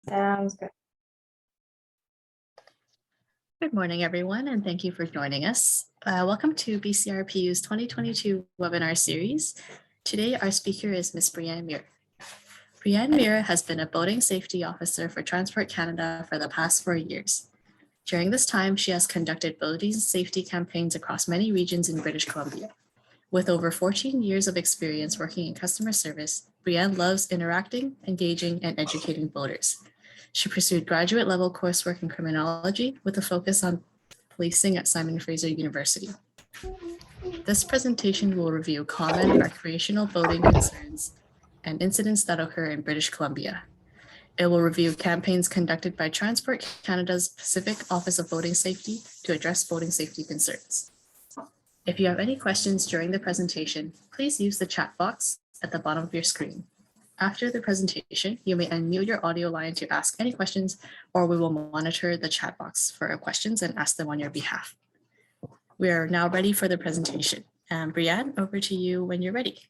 Sounds good. Good morning, everyone, and thank you for joining us. Welcome to BCIRPU's 2022 webinar series. Today, our speaker is Ms. Breanne Muir. Breanne Muir has been a boating safety officer for Transport Canada for the past 4 years. During this time, she has conducted boating safety campaigns across many regions in British Columbia. With over 14 years of experience working in customer service, Breanne loves interacting, engaging, and educating boaters. She pursued graduate level coursework in criminology with a focus on policing at Simon Fraser University. This presentation will review common recreational boating concerns and incidents that occur in British Columbia. It will review campaigns conducted by Transport Canada's Pacific Office of Boating Safety to address boating safety concerns. If you have any questions during the presentation, please use the chat box at the bottom of your screen. After the presentation, you may unmute your audio line to ask any questions, or we will monitor the chat box for questions and ask them on your behalf. We are now ready for the presentation. Breanne, over to you when you're ready.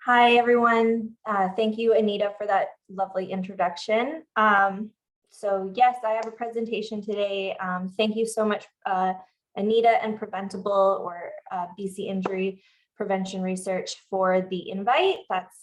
Hi, everyone. Thank you, Anita, for that lovely introduction. So yes, I have a presentation today. Thank you so much, Anita and Preventable or BC Injury Prevention Research for the invite.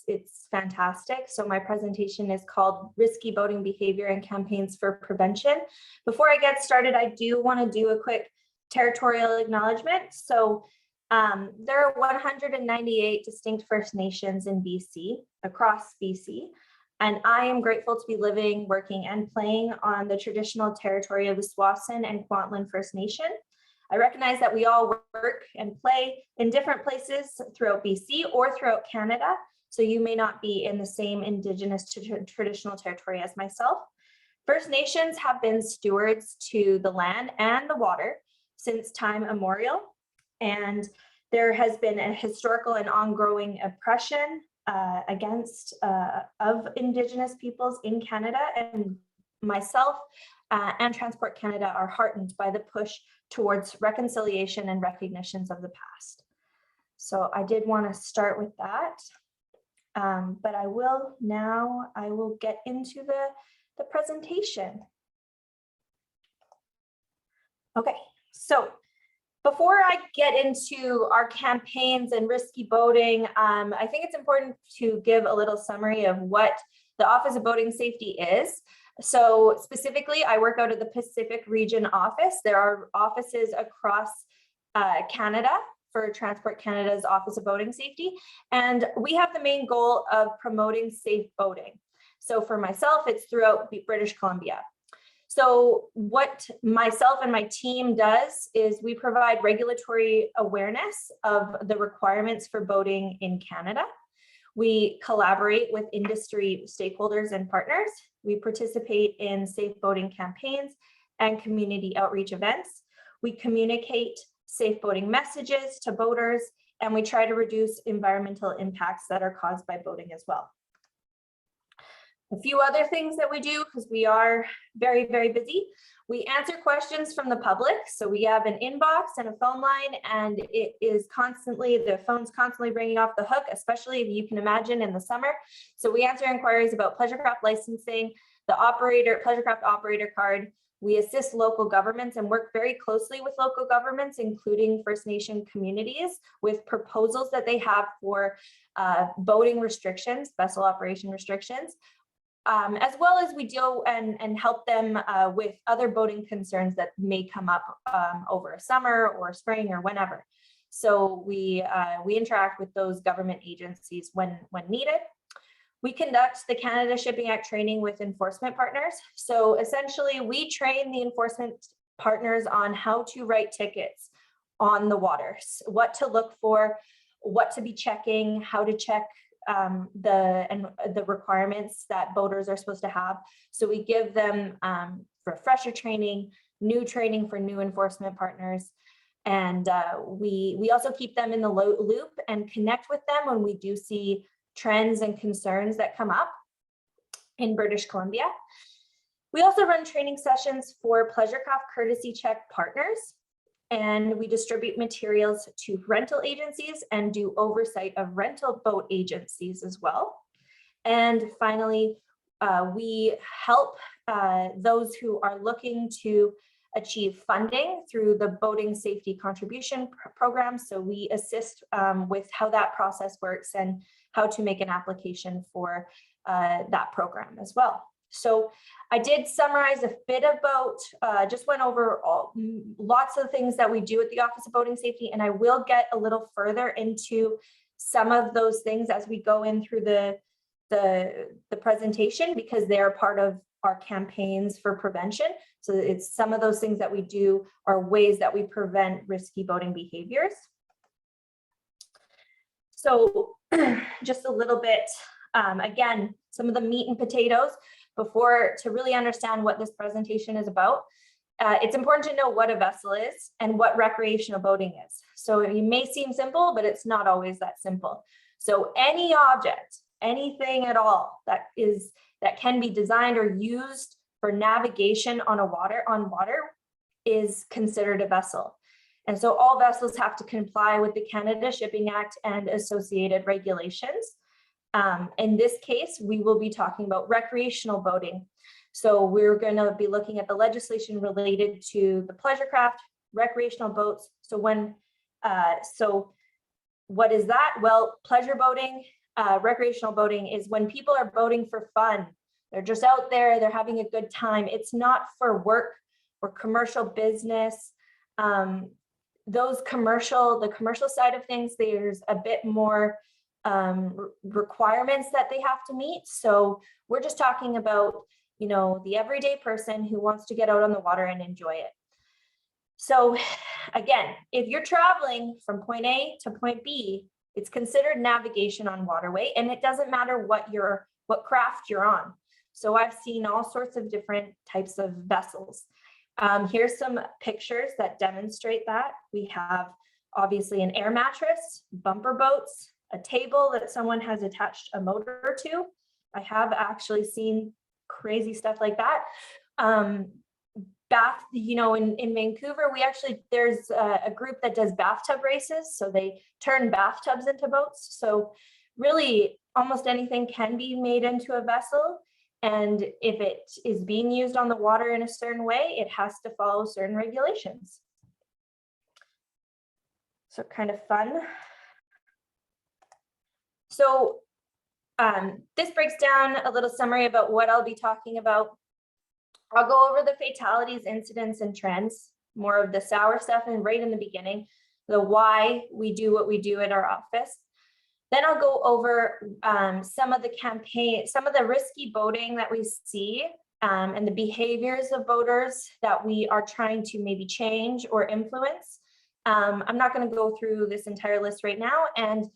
It's fantastic. So my presentation is called Risky Boating Behavior and Campaigns for Prevention. Before I get started, I do want to do a quick territorial acknowledgement. So there are 198 distinct First Nations in BC, across BC, and I am grateful to be living, working, and playing on the traditional territory of the Swasin and Kwantlen First Nation. I recognize that we all work and play in different places throughout BC or throughout Canada, so you may not be in the same Indigenous traditional territory as myself. First Nations have been stewards to the land and the water since time immemorial, and there has been a historical and ongoing oppression against of Indigenous peoples in Canada, and myself and Transport Canada are heartened by the push towards reconciliation and recognitions of the past. So I did want to start with that, but I will get into the presentation. Okay, so before I get into our campaigns and risky boating, I think it's important to give a little summary of what the Office of Boating Safety is. So specifically, I work out of the Pacific Region office. There are offices across Canada for Transport Canada's Office of Boating Safety, and we have the main goal of promoting safe boating. So for myself, it's throughout British Columbia. So what myself and my team does is we provide regulatory awareness of the requirements for boating in Canada. We collaborate with industry stakeholders and partners. We participate in safe boating campaigns and community outreach events. We communicate safe boating messages to boaters, and we try to reduce environmental impacts that are caused by boating as well. A few other things that we do, because we are very, very busy. We answer questions from the public. So we have an inbox and a phone line, and the phone's constantly ringing off the hook, especially if you can imagine in the summer. So we answer inquiries about pleasurecraft licensing, the pleasurecraft operator card. We assist local governments and work very closely with local governments, including First Nation communities, with proposals that they have for boating restrictions, vessel operation restrictions. As well as we deal and help them with other boating concerns that may come up over a summer or spring or whenever. So we interact with those government agencies when needed. We conduct the Canada Shipping Act training with enforcement partners. So essentially, we train the enforcement partners on how to write tickets on the waters, what to look for, what to be checking, how to check the requirements that boaters are supposed to have. So we give them refresher training, new training for new enforcement partners, and we also keep them in the loop and connect with them when we do see trends and concerns that come up in British Columbia. We also run training sessions for pleasurecraft courtesy check partners, and we distribute materials to rental agencies and do oversight of rental boat agencies as well. And finally, we help those who are looking to achieve funding through the Boating Safety Contribution Program. So we assist with how that process works and how to make an application for that program as well. So I did summarize a bit about, just went over lots of things that we do at the Office of Boating Safety, and I will get a little further into some of those things as we go in through the presentation, because they are part of our campaigns for prevention. So it's some of those things that we do are ways that we prevent risky boating behaviors. So just a little bit, again, some of the meat and potatoes before to really understand what this presentation is about. It's important to know what a vessel is and what recreational boating is. So it may seem simple, but it's not always that simple. So any object, anything at all that can be designed or used for navigation on water is considered a vessel. And so all vessels have to comply with the Canada Shipping Act and associated regulations. In this case, we will be talking about recreational boating. So we're going to be looking at the legislation related to the pleasure craft, recreational boats. So what is that? Well, pleasure boating, recreational boating is when people are boating for fun. They're just out there, they're having a good time. It's not for work or commercial business. The commercial side of things, there's a bit more requirements that they have to meet. So we're just talking about, the everyday person who wants to get out on the water and enjoy it. So again, if you're traveling from point A to point B, it's considered navigation on waterway, and it doesn't matter what craft you're on. So I've seen all sorts of different types of vessels. Here's some pictures that demonstrate that. We have obviously an air mattress, bumper boats, a table that someone has attached a motor to. I have actually seen crazy stuff like that. In Vancouver, there's a group that does bathtub races. So they turn bathtubs into boats. So really almost anything can be made into a vessel. And if it is being used on the water in a certain way, it has to follow certain regulations. So kind of fun. So this breaks down a little summary about what I'll be talking about. I'll go over the fatalities, incidents, and trends, more of the sour stuff, and right in the beginning, the why we do what we do at our office. Then I'll go over some of the risky boating that we see and the behaviors of boaters that we are trying to maybe change or influence. I'm not going to go through this entire list right now, and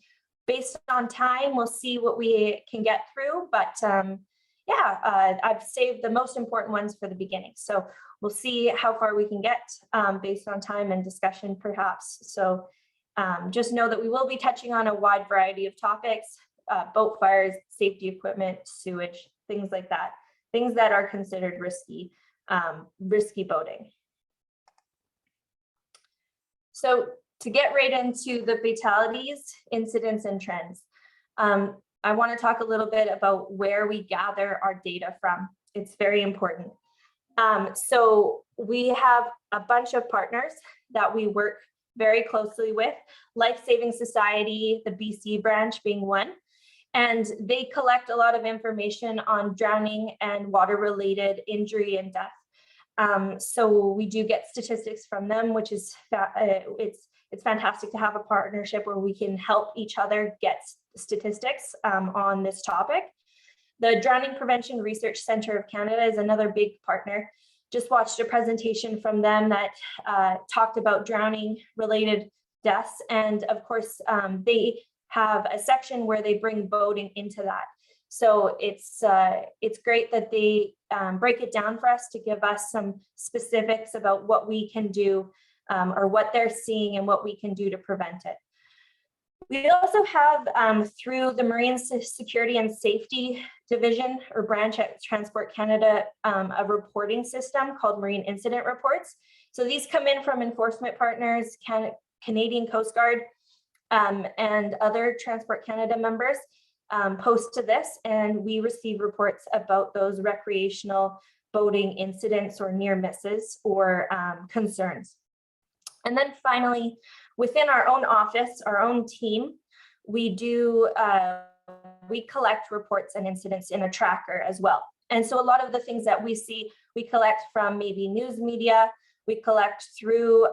based on time, we'll see what we can get through, but I've saved the most important ones for the beginning. So we'll see how far we can get based on time and discussion perhaps. So just know that we will be touching on a wide variety of topics, boat fires, safety equipment, sewage, things like that, things that are considered risky boating. So to get right into the fatalities, incidents, and trends, I want to talk a little bit about where we gather our data from. It's very important. So we have a bunch of partners that we work very closely with, Life Saving Society, the BC branch being one, and they collect a lot of information on drowning and water-related injury and death. So we do get statistics from them, which is it's fantastic to have a partnership where we can help each other get statistics on this topic. The Drowning Prevention Research Centre of Canada is another big partner. Just watched a presentation from them that talked about drowning related deaths. And of course, they have a section where they bring boating into that. So it's great that they break it down for us to give us some specifics about what we can do or what they're seeing and what we can do to prevent it. We also have, through the Marine Security and Safety Division or branch at Transport Canada, a reporting system called Marine Incident Reports. So these come in from enforcement partners, Canadian Coast Guard, and other Transport Canada members. post to this, and we receive reports about those recreational boating incidents or near misses or concerns. And then finally, within our own office, our own team, we collect reports and incidents in a tracker as well. And so a lot of the things that we see, we collect from maybe news media, we collect through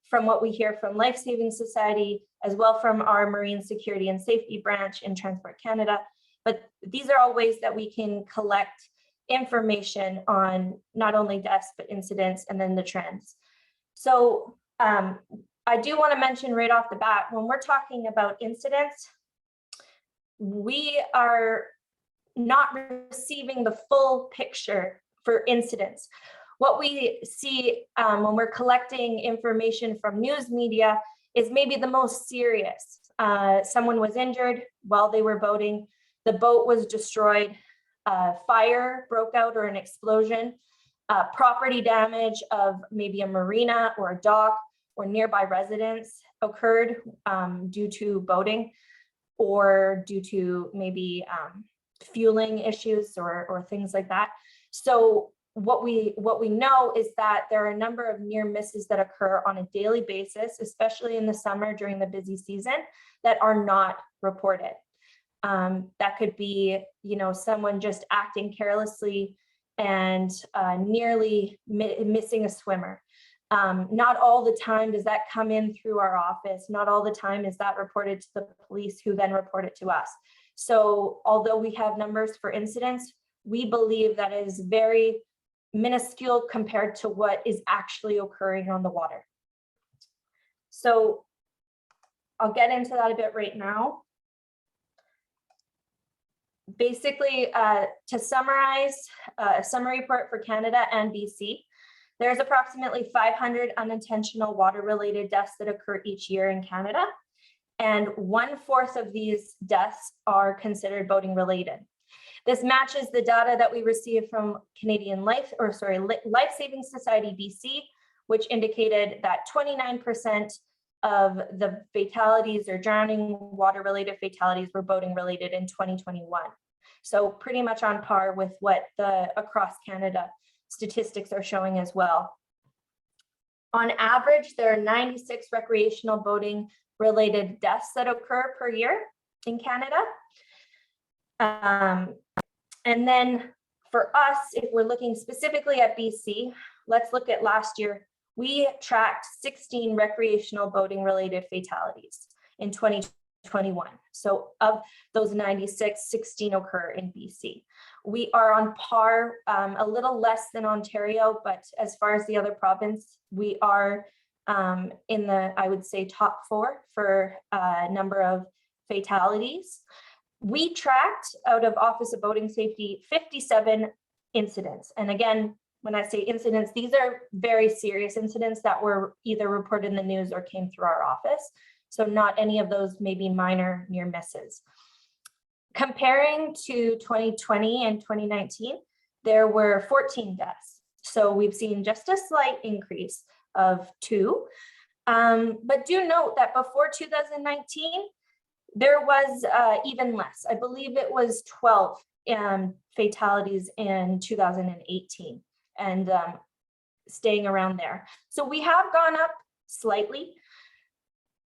from what we hear from Life Saving Society, as well from our Marine Security and Safety branch in Transport Canada. But these are all ways that we can collect information on not only deaths, but incidents and then the trends. So I do want to mention right off the bat, when we're talking about incidents, we are not receiving the full picture for incidents. What we see when we're collecting information from news media is maybe the most serious. Someone was injured while they were boating, the boat was destroyed, fire broke out or an explosion, property damage of maybe a marina or a dock or nearby residents occurred due to boating or due to maybe fueling issues or things like that. So what we know is that there are a number of near misses that occur on a daily basis, especially in the summer during the busy season, that are not reported. That could be, someone just acting carelessly and nearly missing a swimmer. Not all the time does that come in through our office. Not all the time is that reported to the police, who then report it to us. So although we have numbers for incidents, we believe that is very minuscule compared to what is actually occurring on the water. So I'll get into that a bit right now. Basically, to summarize a summary report for Canada and BC, there's approximately 500 unintentional water-related deaths that occur each year in Canada, and 1/4 of these deaths are considered boating related. This matches the data that we received from Life Saving Society BC, which indicated that 29% of the fatalities or drowning water-related fatalities were boating related in 2021. So pretty much on par with what the across Canada statistics are showing as well. On average, there are 96 recreational boating related deaths that occur per year in Canada. And then for us, if we're looking specifically at BC, let's look at last year. We tracked 16 recreational boating related fatalities in 2021. So of those 96, 16 occur in BC. We are on par, a little less than Ontario, but as far as the other province, we are in the, I would say, top 4 for number of fatalities. We tracked, out of Office of Boating Safety, 57 incidents. And again, when I say incidents, these are very serious incidents that were either reported in the news or came through our office. So not any of those maybe minor near misses. Comparing to 2020 and 2019, there were 14 deaths. So we've seen just a slight increase of 2. But do note that before 2019, there was even less. I believe it was 12 fatalities in 2018 and staying around there. So we have gone up slightly.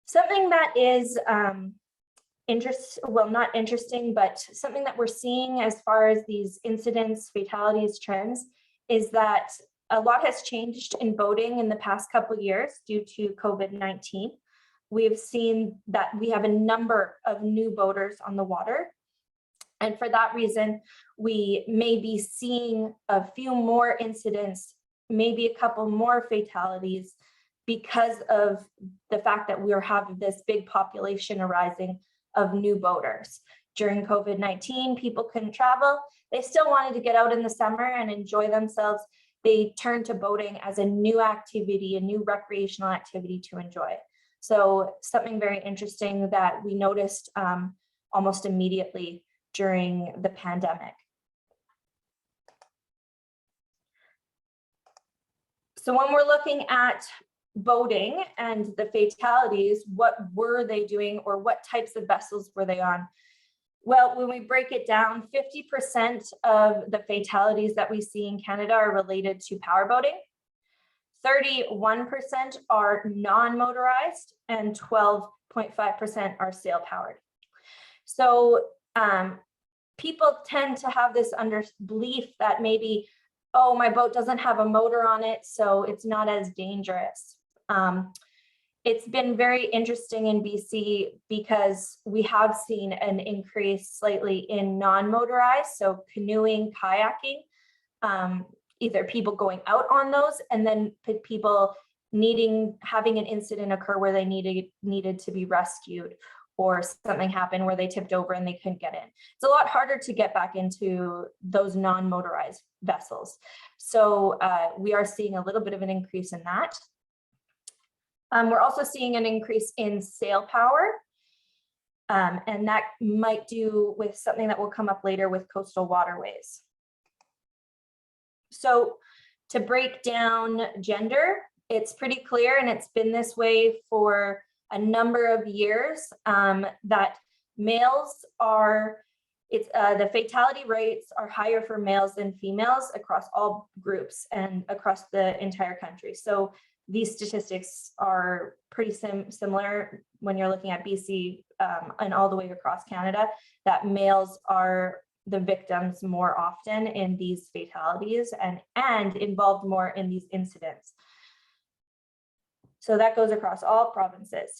Something that is not interesting, but something that we're seeing as far as these incidents, fatalities, trends, is that a lot has changed in boating in the past couple of years due to COVID-19. We've seen that we have a number of new boaters on the water. And for that reason, we may be seeing a few more incidents, maybe a couple more fatalities, because of the fact that we're having this big population arising of new boaters. During COVID-19, people couldn't travel. They still wanted to get out in the summer and enjoy themselves. They turned to boating as a new activity, a new recreational activity to enjoy. So something very interesting that we noticed almost immediately during the pandemic. So when we're looking at boating and the fatalities, what were they doing or what types of vessels were they on? Well, when we break it down, 50% of the fatalities that we see in Canada are related to powerboating. 31% are non-motorized, and 12.5% are sail-powered. So people tend to have this belief that maybe, oh, my boat doesn't have a motor on it, so it's not as dangerous. It's been very interesting in BC because we have seen an increase slightly in non-motorized, so canoeing, kayaking, either people going out on those, and then people having an incident occur where they needed to be rescued, or something happened where they tipped over and they couldn't get in. It's a lot harder to get back into those non-motorized vessels. So we are seeing a little bit of an increase in that. We're also seeing an increase in sail power, and that might do with something that will come up later with coastal waterways. So to break down gender, it's pretty clear, and it's been this way for a number of years, that males are, the fatality rates are higher for males than females across all groups and across the entire country. So these statistics are pretty similar when you're looking at BC and all the way across Canada, that males are the victims more often in these fatalities and involved more in these incidents. So that goes across all provinces.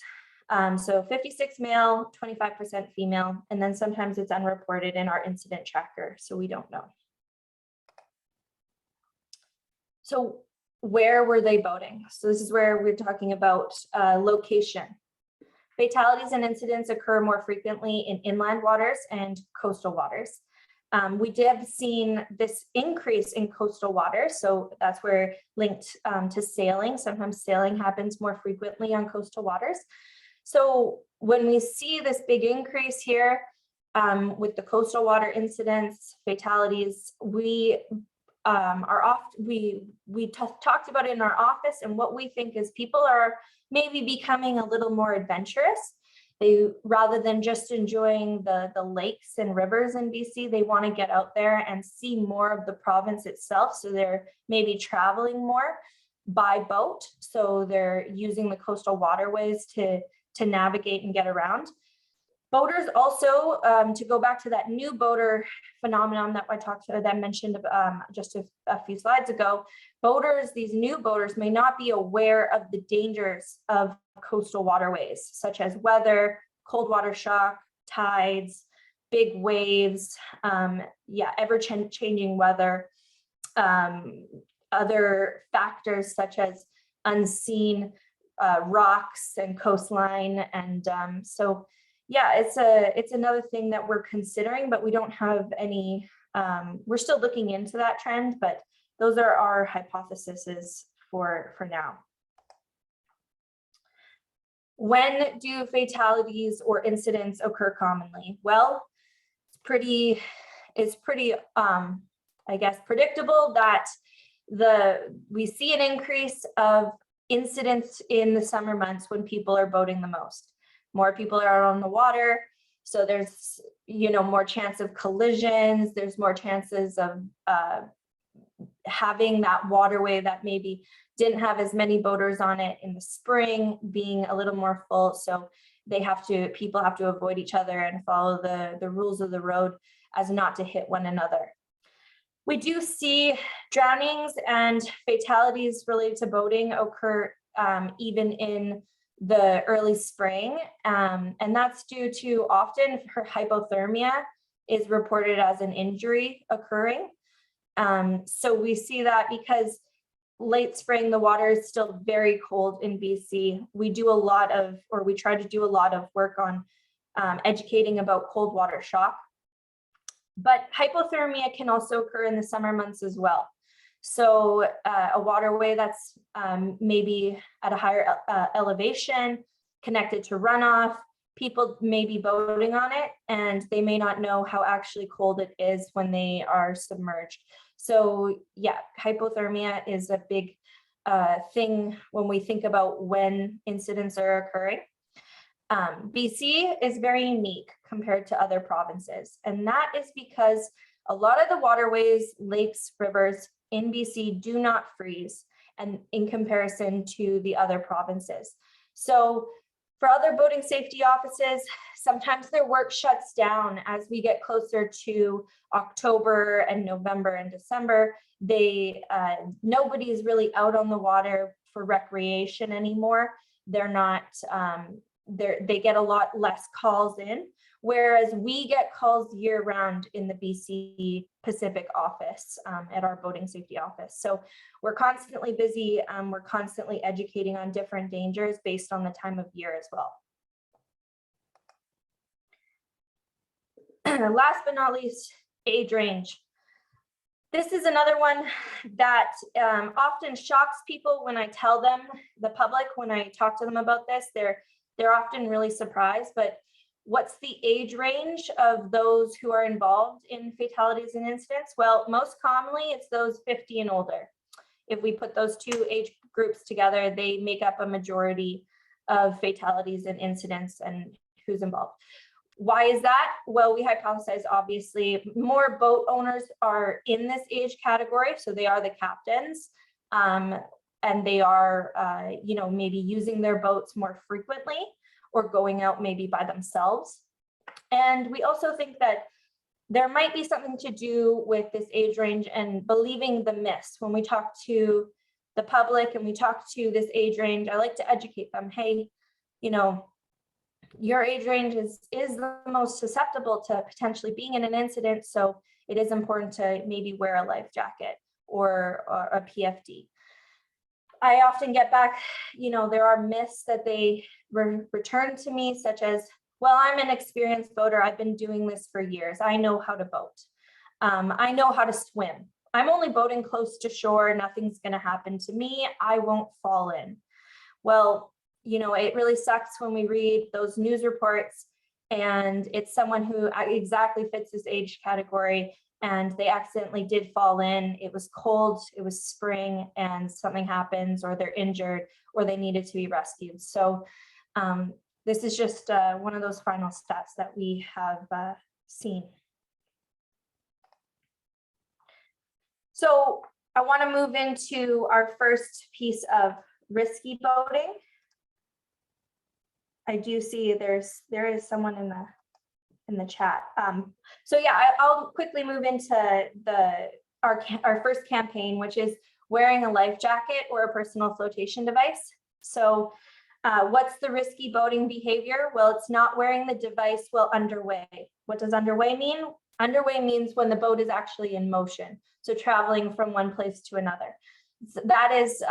So 56 male, 25% female, and then sometimes it's unreported in our incident tracker, so we don't know. So where were they boating? So this is where we're talking about location. Fatalities and incidents occur more frequently in inland waters and coastal waters. We have seen this increase in coastal waters, so that's where linked to sailing. Sometimes sailing happens more frequently on coastal waters. So when we see this big increase here with the coastal water incidents, fatalities, we talked about it in our office, and what we think is people are maybe becoming a little more adventurous. They, rather than just enjoying the lakes and rivers in BC, they want to get out there and see more of the province itself. So they're maybe traveling more by boat. So they're using the coastal waterways to navigate and get around. Boaters also, to go back to that new boater phenomenon that I mentioned just a few slides ago, boaters, these new boaters may not be aware of the dangers of coastal waterways, such as weather, cold water shock, tides, big waves, ever-changing weather, other factors such as unseen rocks and coastline, and so yeah, it's another thing that we're considering, but we don't have any, we're still looking into that trend, but those are our hypotheses for now. When do fatalities or incidents occur commonly? Well, it's pretty I guess predictable that we see an increase of incidents in the summer months when people are boating the most. More people are out on the water, so there's more chance of collisions. There's more chances of having that waterway that maybe didn't have as many boaters on it in the spring being a little more full. So people have to avoid each other and follow the rules of the road as not to hit one another. We do see drownings and fatalities related to boating occur even in the early spring, and that's due to often hypothermia is reported as an injury occurring. So we see that because late spring, the water is still very cold in BC. We try to do a lot of work on educating about cold water shock. But hypothermia can also occur in the summer months as well. So a waterway that's maybe at a higher elevation, connected to runoff, people may be boating on it and they may not know how actually cold it is when they are submerged. So yeah, hypothermia is a big thing when we think about when incidents are occurring. BC is very unique compared to other provinces, and that is because a lot of the waterways, lakes, rivers in BC do not freeze, and in comparison to the other provinces. So for other boating safety offices, sometimes their work shuts down as we get closer to October and November and December. Nobody is really out on the water for recreation anymore. They're not, they get a lot less calls in, whereas we get calls year round in the BC Pacific office at our boating safety office. So we're constantly busy. We're constantly educating on different dangers based on the time of year as well. Last but not least, age range. This is another one that often shocks people when I tell them, the public, when I talk to them about this. They're often really surprised, but what's the age range of those who are involved in fatalities and incidents? Well, most commonly it's those 50 and older. If we put those two age groups together, they make up a majority of fatalities and incidents and who's involved. Why is that? Well, we hypothesize obviously more boat owners are in this age category, so they are the captains, and they are, maybe using their boats more frequently or going out maybe by themselves. And we also think that there might be something to do with this age range and believing the myths. When we talk to the public and we talk to this age range, I like to educate them. Hey, your age range is the most susceptible to potentially being in an incident. So it is important to maybe wear a life jacket or a PFD. I often get back, there are myths that they return to me, such as, well, I'm an experienced boater. I've been doing this for years. I know how to boat. I know how to swim. I'm only boating close to shore. Nothing's going to happen to me. I won't fall in. Well, it really sucks when we read those news reports and it's someone who exactly fits this age category and they accidentally did fall in. It was cold, it was spring, and something happens, or they're injured, or they needed to be rescued. So this is just one of those final stats that we have seen. So I want to move into our first piece of risky boating. I do see there is someone in the chat. So yeah, I'll quickly move into our first campaign, which is wearing a life jacket or a personal flotation device. So what's the risky boating behavior? Well, it's not wearing the device while underway. What does underway mean? Underway means when the boat is actually in motion, so traveling from one place to another. So that is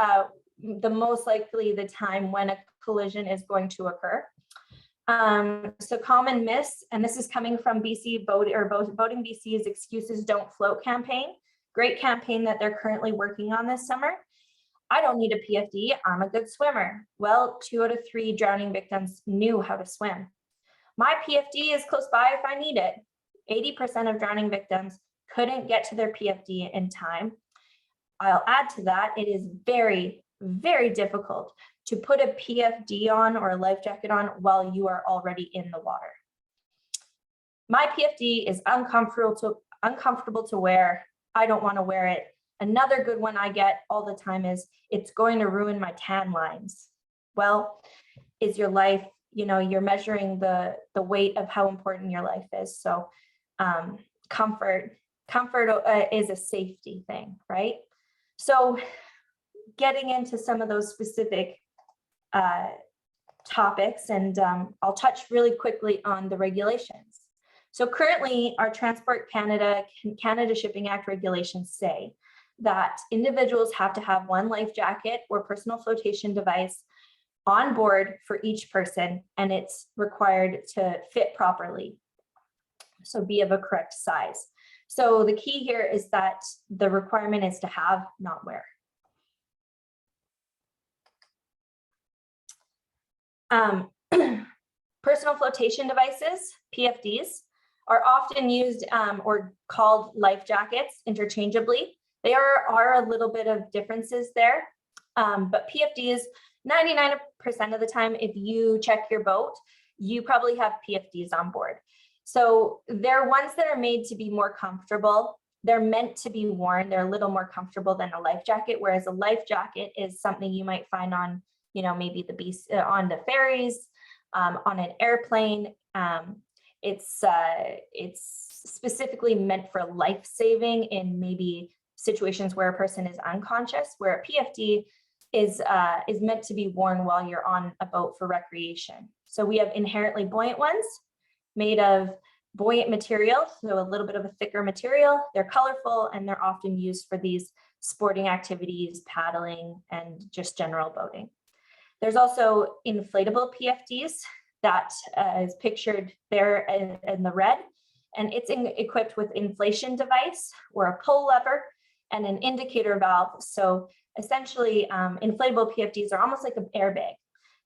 the most likely the time when a collision is going to occur. So common myths, and this is coming from BC Boating BC's Excuses Don't Float campaign. Great campaign that they're currently working on this summer. I don't need a PFD, I'm a good swimmer. Well, 2 out of 3 drowning victims knew how to swim. My PFD is close by if I need it. 80% of drowning victims couldn't get to their PFD in time. I'll add to that, it is very, very difficult to put a PFD on or a life jacket on while you are already in the water. My PFD is uncomfortable to wear. I don't want to wear it. Another good one I get all the time is, it's going to ruin my tan lines. Well, is your life, you're measuring the weight of how important your life is. So comfort is a safety thing, right? So getting into some of those specific topics, and I'll touch really quickly on the regulations. So currently our Transport Canada Shipping Act regulations say that individuals have to have one life jacket or personal flotation device on board for each person, and it's required to fit properly, so be of a correct size. So the key here is that the requirement is to have, not wear. Personal flotation devices, PFDs, are often used or called life jackets interchangeably. There are a little bit of differences there, but PFDs, 99% of the time, if you check your boat, you probably have PFDs on board. So they're ones that are made to be more comfortable. They're meant to be worn. They're a little more comfortable than a life jacket, whereas a life jacket is something you might find on, you know, maybe on the ferries, on an airplane. It's specifically meant for life-saving in maybe situations where a person is unconscious, where a PFD is meant to be worn while you're on a boat for recreation. So we have inherently buoyant ones made of buoyant material, so a little bit of a thicker material. They're colorful and they're often used for these sporting activities, paddling, and just general boating. There's also inflatable PFDs that is pictured there in the red, and it's equipped with inflation device or a pull lever and an indicator valve. So essentially, inflatable PFDs are almost like an airbag.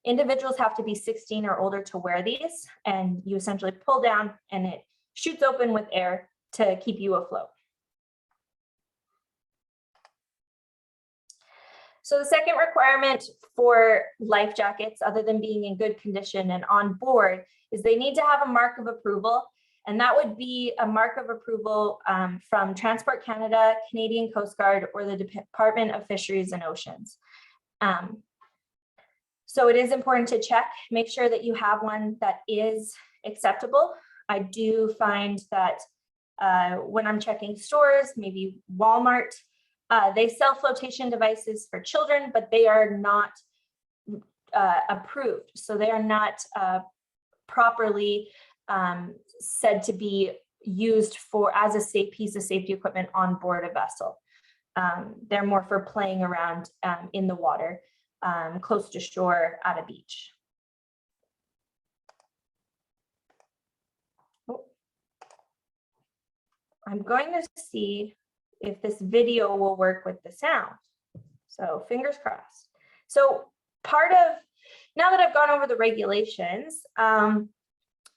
Individuals have to be 16 or older to wear these, and you essentially pull down and it shoots open with air to keep you afloat. So the second requirement for life jackets, other than being in good condition and on board, is they need to have a mark of approval. And that would be a mark of approval from Transport Canada, Canadian Coast Guard, or the Department of Fisheries and Oceans. So it is important to check, make sure that you have one that is acceptable. I do find that when I'm checking stores, maybe Walmart, they sell flotation devices for children, but they are not approved. So they are not properly said to be used as a safe piece of safety equipment on board a vessel. They're more for playing around in the water, close to shore at a beach. Oh. I'm going to see if this video will work with the sound. So fingers crossed. So now that I've gone over the regulations,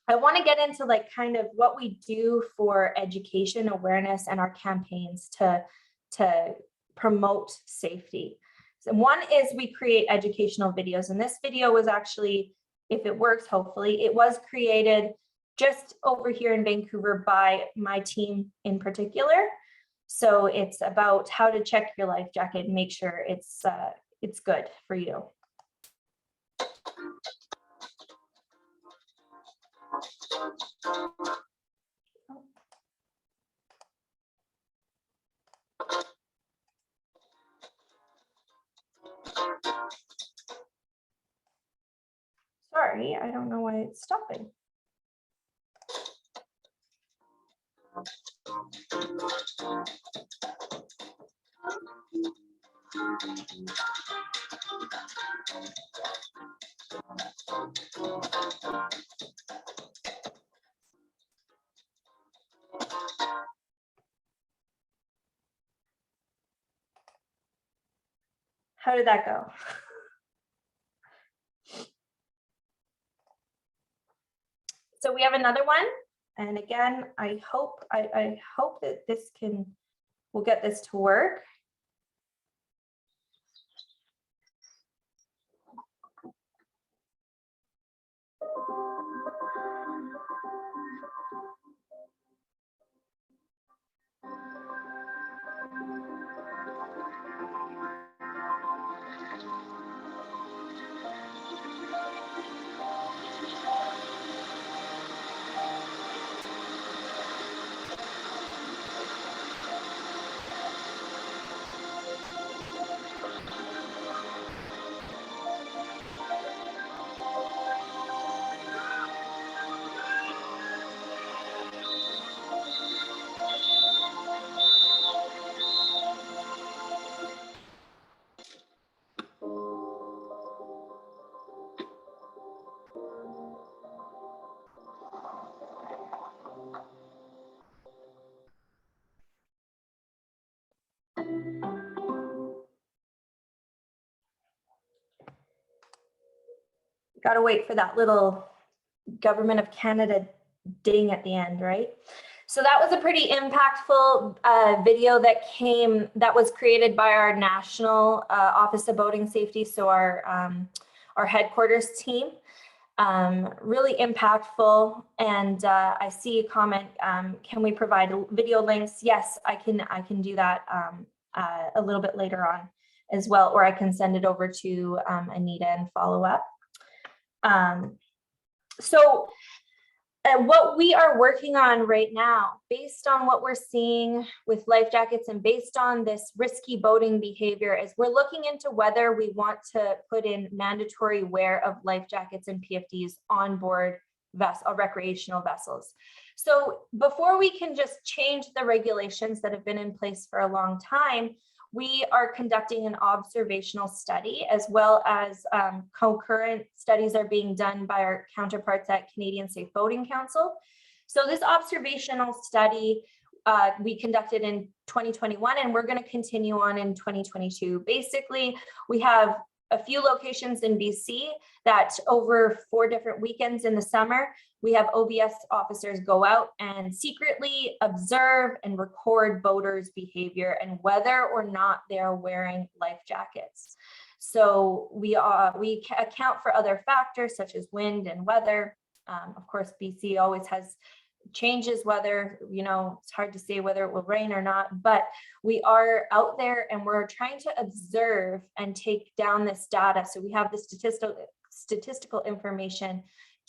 I want to get into like kind of what we do for education, awareness, and our campaigns to promote safety. So one is we create educational videos, and this video was actually, if it works, hopefully, it was created just over here in Vancouver by my team in particular. So it's about how to check your life jacket and make sure it's good for you. Sorry, I don't know why it's stopping. How did that go? So we have another one, and again, I hope that we'll get this to work. Got to wait for that little Government of Canada ding at the end, right? So that was a pretty impactful video that was created by our National Office of Boating Safety, so our headquarters team. really impactful. And I see a comment, can we provide video links? Yes, I can do that a little bit later on as well, or I can send it over to Anita and follow up. So what we are working on right now, based on what we're seeing with life jackets and based on this risky boating behavior, is we're looking into whether we want to put in mandatory wear of life jackets and PFDs on board recreational vessels. So before we can just change the regulations that have been in place for a long time, we are conducting an observational study, as well as concurrent studies are being done by our counterparts at Canadian Safe Boating Council. So this observational study we conducted in 2021, and we're going to continue on in 2022. Basically, we have a few locations in BC that over 4 different weekends in the summer, we have OBS officers go out and secretly observe and record boaters' behavior and whether or not they're wearing life jackets. So we account for other factors such as wind and weather. Of course, BC always has changes weather, it's hard to say whether it will rain or not, but we are out there and we're trying to observe and take down this data. So we have the statistical information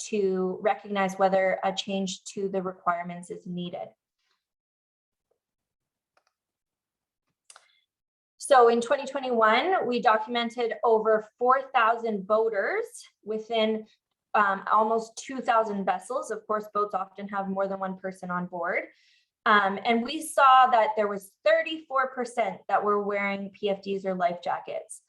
to recognize whether a change to the requirements is needed. So in 2021, we documented over 4,000 boaters within almost 2,000 vessels. Of course, boats often have more than one person on board. And we saw that there was 34% that were wearing PFDs or life jackets.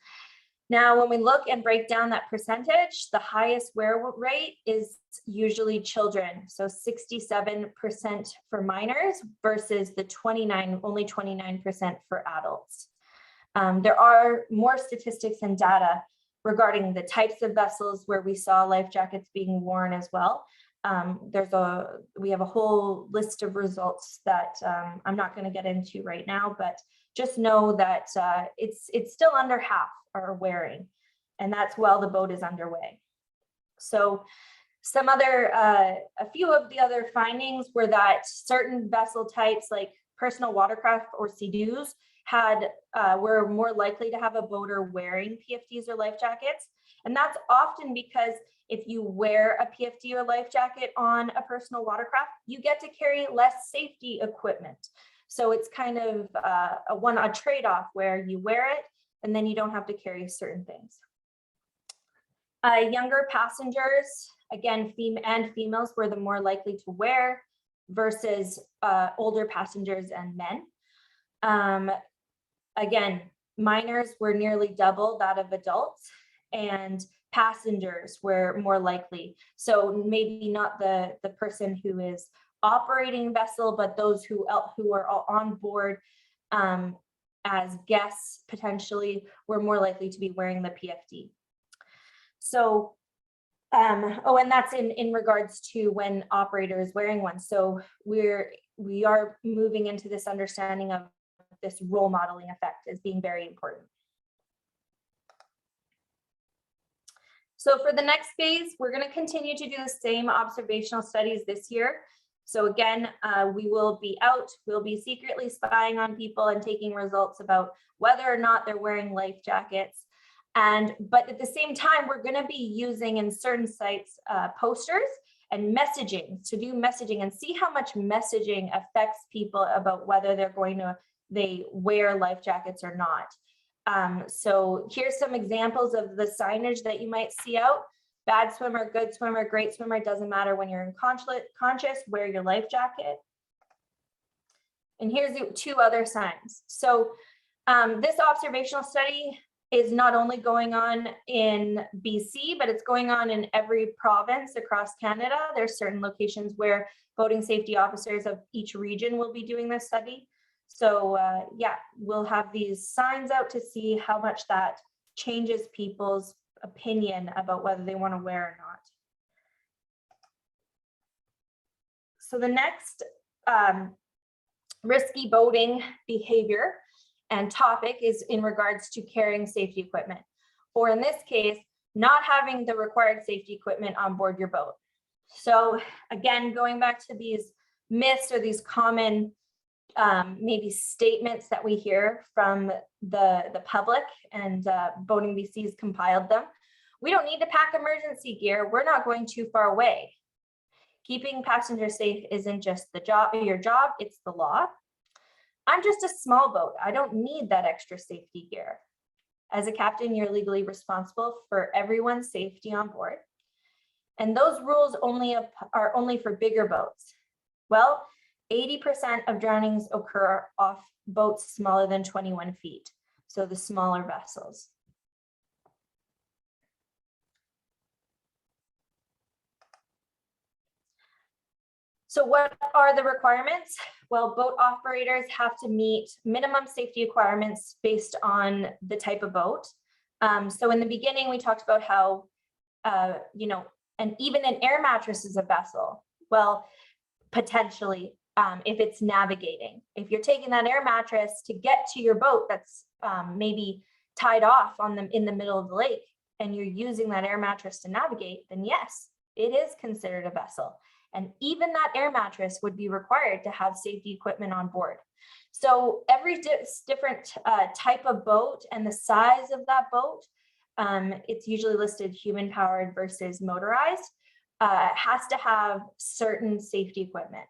Now, when we look and break down that percentage, the highest wear rate is usually children. So 67% for minors versus the only 29% for adults. There are more statistics and data regarding the types of vessels where we saw life jackets being worn as well. We have a whole list of results that I'm not going to get into right now, but just know that it's still under half are wearing, and that's while the boat is underway. So a few of the other findings were that certain vessel types like personal watercraft or Sea-Doos were more likely to have a boater wearing PFDs or life jackets. And that's often because if you wear a PFD or life jacket on a personal watercraft, you get to carry less safety equipment. So it's kind of a trade-off where you wear it and then you don't have to carry certain things. Younger passengers, again, females were the more likely to wear versus older passengers and men. Again, minors were nearly double that of adults, and passengers were more likely. So maybe not the person who is operating vessel, but those who are on board as guests potentially were more likely to be wearing the PFD. So, and that's in regards to when operator is wearing one. So we are moving into this understanding of this role modeling effect as being very important. So for the next phase, we're going to continue to do the same observational studies this year. So again, we will be out, we'll be secretly spying on people and taking results about whether or not they're wearing life jackets. But at the same time, we're going to be using in certain sites posters and messaging to do messaging and see how much messaging affects people about whether they wear life jackets or not. So here's some examples of the signage that you might see out. Bad swimmer, good swimmer, great swimmer, doesn't matter when you're unconscious, wear your life jacket. And here's 2 other signs. So this observational study is not only going on in BC, but it's going on in every province across Canada. There's certain locations where boating safety officers of each region will be doing this study. So yeah, we'll have these signs out to see how much that changes people's opinion about whether they want to wear or not. So the next risky boating behavior and topic is in regards to carrying safety equipment, or in this case, not having the required safety equipment on board your boat. So again, going back to these myths or these common maybe statements that we hear from the public, and Boating BC's compiled them. We don't need to pack emergency gear. We're not going too far away. Keeping passengers safe isn't just your job, it's the law. I'm just a small boat. I don't need that extra safety gear. As a captain, you're legally responsible for everyone's safety on board. And those rules are only for bigger boats. Well, 80% of drownings occur off boats smaller than 21 feet, so the smaller vessels. So what are the requirements? Well, boat operators have to meet minimum safety requirements based on the type of boat. So in the beginning, we talked about how, and even an air mattress is a vessel. Well, potentially, if it's navigating. If you're taking that air mattress to get to your boat that's maybe tied off in the middle of the lake, and you're using that air mattress to navigate, then yes, it is considered a vessel. And even that air mattress would be required to have safety equipment on board. So every different type of boat and the size of that boat, it's usually listed human powered versus motorized, has to have certain safety equipment.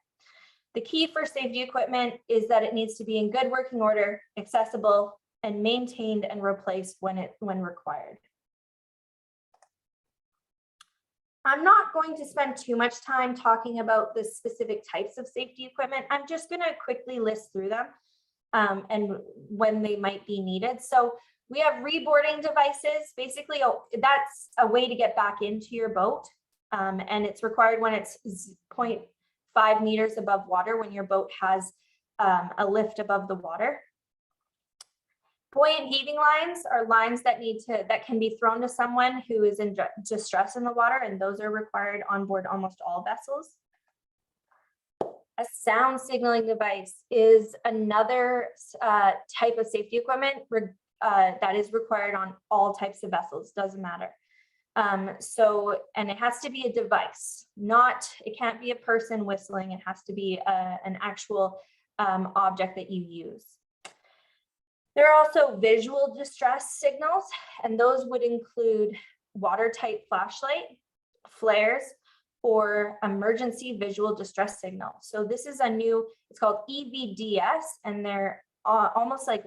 The key for safety equipment is that it needs to be in good working order, accessible, and maintained and replaced when required. I'm not going to spend too much time talking about the specific types of safety equipment. I'm just going to quickly list through them and when they might be needed. So we have reboarding devices. Basically, that's a way to get back into your boat. And it's required when it's 0.5 meters above water, when your boat has a lift above the water. Buoyant heaving lines are lines that can be thrown to someone who is in distress in the water, and those are required on board almost all vessels. A sound signaling device is another type of safety equipment that is required on all types of vessels, doesn't matter. And it has to be a device, it can't be a person whistling, it has to be an actual object that you use. There are also visual distress signals, and those would include watertight flashlight, flares, or emergency visual distress signal. So this is it's called EVDS, and they're almost like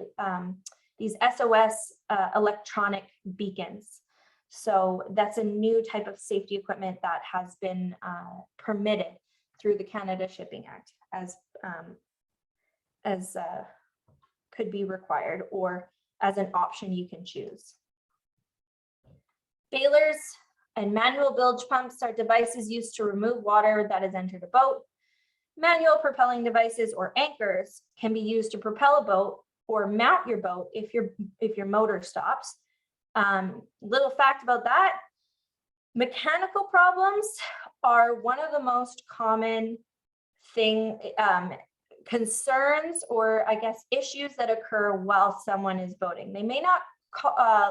these SOS electronic beacons. So that's a new type of safety equipment that has been permitted through the Canada Shipping Act as could be required, or as an option you can choose. Bailers and manual bilge pumps are devices used to remove water that has entered a boat. Manual propelling devices or anchors can be used to propel a boat or mount your boat if your motor stops. Little fact about that, mechanical problems are one of the most common concerns, or I guess issues that occur while someone is boating. They may not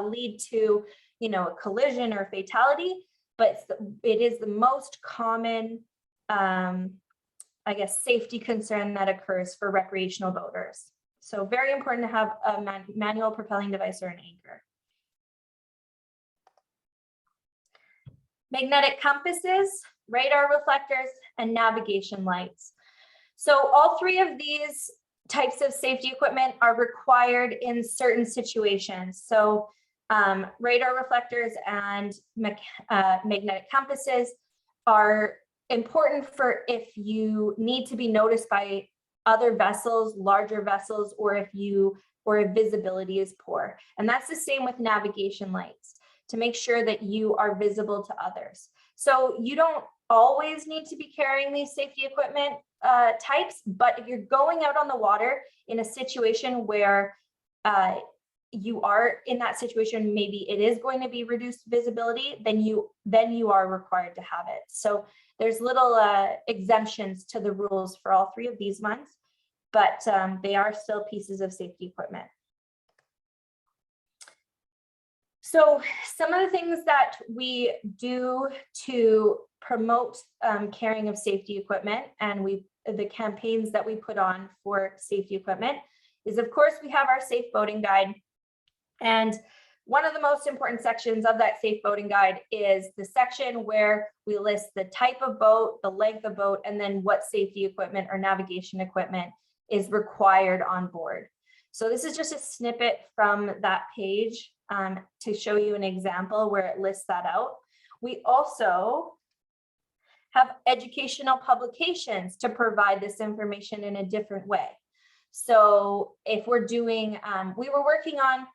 lead to a collision or fatality, but it is the most common I guess safety concern that occurs for recreational boaters. So very important to have a manual propelling device or an anchor. Magnetic compasses, radar reflectors, and navigation lights. So all three of these types of safety equipment are required in certain situations. So radar reflectors and magnetic compasses are important for if you need to be noticed by other vessels, larger vessels, or if visibility is poor. And that's the same with navigation lights, to make sure that you are visible to others. So you don't always need to be carrying these safety equipment types, but if you're going out on the water in a situation where you are in that situation, maybe it is going to be reduced visibility, then you are required to have it. So there's little exemptions to the rules for all three of these ones, but they are still pieces of safety equipment. So some of the things that we do to promote carrying of safety equipment, and the campaigns that we put on for safety equipment is, of course, we have our safe boating guide. And one of the most important sections of that safe boating guide is the section where we list the type of boat, the length of boat, and then what safety equipment or navigation equipment is required on board. So this is just a snippet from that page to show you an example where it lists that out. We also have educational publications to provide this information in a different way. So if we're doing, we were working on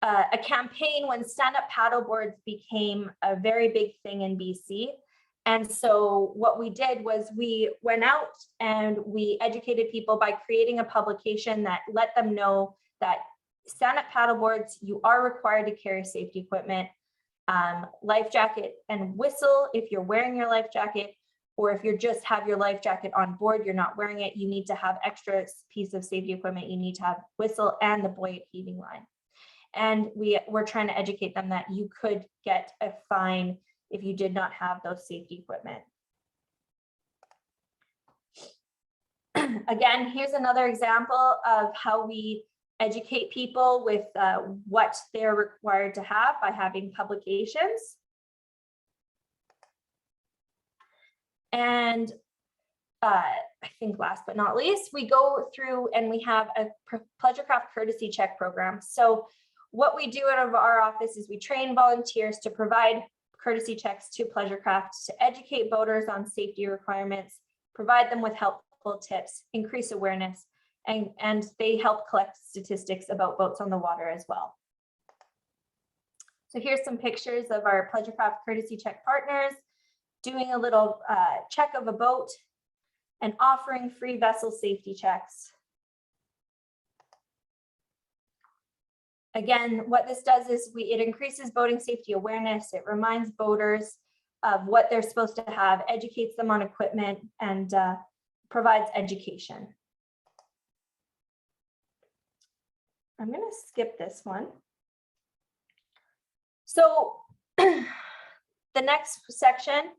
a campaign when stand-up paddleboards became a very big thing in BC. And so what we did was we went out and we educated people by creating a publication that let them know that stand-up paddleboards, you are required to carry safety equipment, life jacket and whistle if you're wearing your life jacket, or if you just have your life jacket on board, you're not wearing it, you need to have extra piece of safety equipment. You need to have whistle and the buoyant heaving line. And we're trying to educate them that you could get a fine if you did not have those safety equipment. Again, here's another example of how we educate people with what they're required to have by having publications. And I think last but not least, we go through and we have a Pleasurecraft courtesy check program. So what we do out of our office is we train volunteers to provide courtesy checks to Pleasurecraft to educate boaters on safety requirements, provide them with helpful tips, increase awareness, and they help collect statistics about boats on the water as well. So here's some pictures of our Pleasurecraft courtesy check partners doing a little check of a boat and offering free vessel safety checks. Again, what this does is it increases boating safety awareness. It reminds boaters of what they're supposed to have, educates them on equipment, and provides education. I'm going to skip this one. So the next section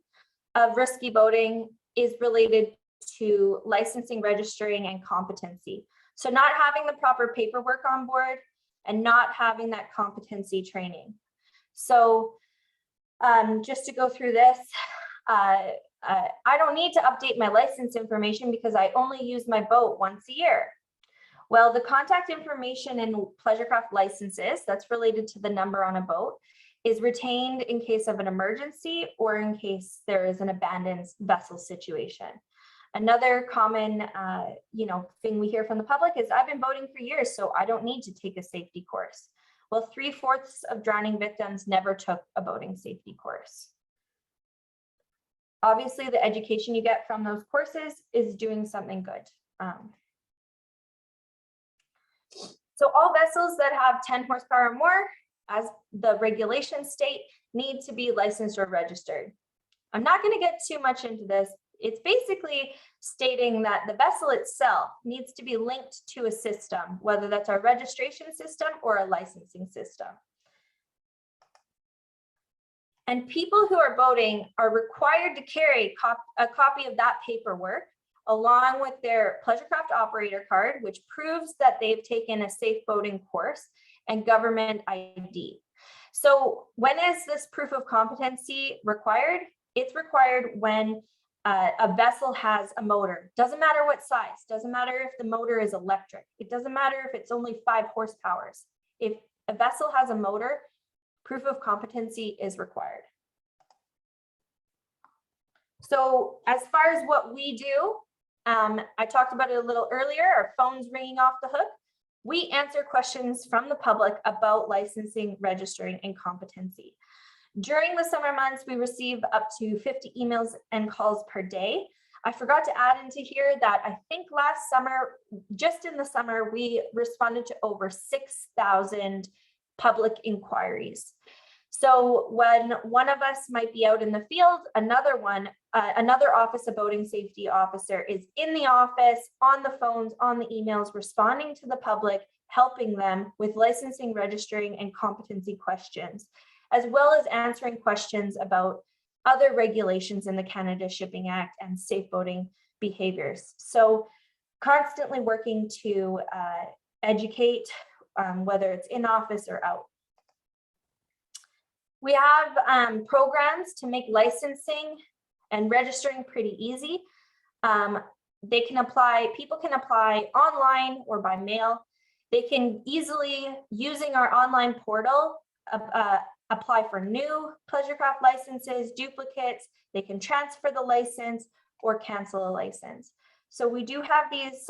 of risky boating is related to licensing, registering, and competency. So not having the proper paperwork on board and not having that competency training. So just to go through this, I don't need to update my license information because I only use my boat once a year. Well, the contact information in Pleasurecraft licenses that's related to the number on a boat is retained in case of an emergency or in case there is an abandoned vessel situation. Another common thing we hear from the public is, I've been boating for years, so I don't need to take a safety course. Well, 3/4 of drowning victims never took a boating safety course. Obviously, the education you get from those courses is doing something good. So all vessels that have 10 horsepower or more, as the regulations state, need to be licensed or registered. I'm not going to get too much into this. It's basically stating that the vessel itself needs to be linked to a system, whether that's our registration system or a licensing system. And people who are boating are required to carry a copy of that paperwork along with their Pleasurecraft operator card, which proves that they've taken a safe boating course, and government ID. So when is this proof of competency required? It's required when a vessel has a motor. Doesn't matter what size, doesn't matter if the motor is electric, it doesn't matter if it's only 5 horsepower. If a vessel has a motor, proof of competency is required. So as far as what we do, I talked about it a little earlier, our phone's ringing off the hook. We answer questions from the public about licensing, registering, and competency. During the summer months, we receive up to 50 emails and calls per day. I forgot to add into here that I think last summer, just in the summer, we responded to over 6,000 public inquiries. So when one of us might be out in the field, another Office of Boating Safety officer is in the office, on the phones, on the emails, responding to the public, helping them with licensing, registering, and competency questions, as well as answering questions about other regulations in the Canada Shipping Act and safe boating behaviors. So constantly working to educate, whether it's in office or out. We have programs to make licensing and registering pretty easy. People can apply online or by mail. They can easily, using our online portal, apply for new pleasure craft licenses, duplicates. They can transfer the license or cancel a license. So we do have these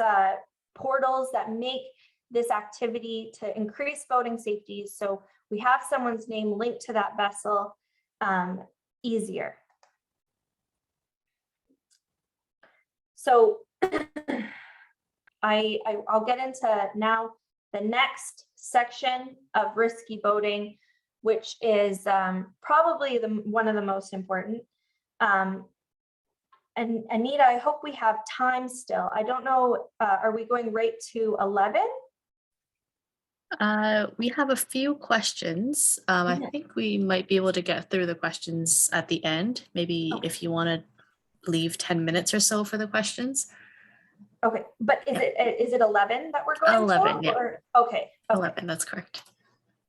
portals that make this activity to increase boating safety. So we have someone's name linked to that vessel easier. So I'll get into now the next section of risky boating, which is probably one of the most important. And Anita, I hope we have time still. I don't know, are we going right to 11? We have a few questions. I think we might be able to get through the questions at the end. Maybe if you want to leave 10 minutes or so for the questions. Okay, but is it 11 that we're going 11, to? yeah. Or, okay. 11, that's correct.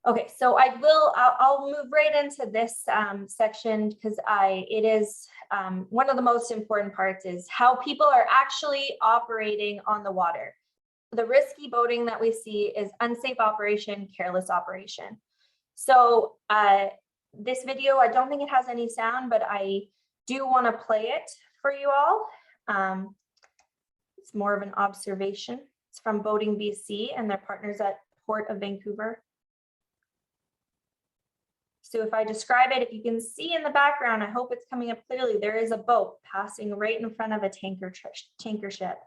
Okay, so I'll move right into this section because it is one of the most important parts is how people are actually operating on the water. The risky boating that we see is unsafe operation, careless operation. So this video, I don't think it has any sound, but I do want to play it for you all. It's more of an observation. It's from Boating BC and their partners at Port of Vancouver. So if I describe it, if you can see in the background, I hope it's coming up clearly, there is a boat passing right in front of a tanker ship.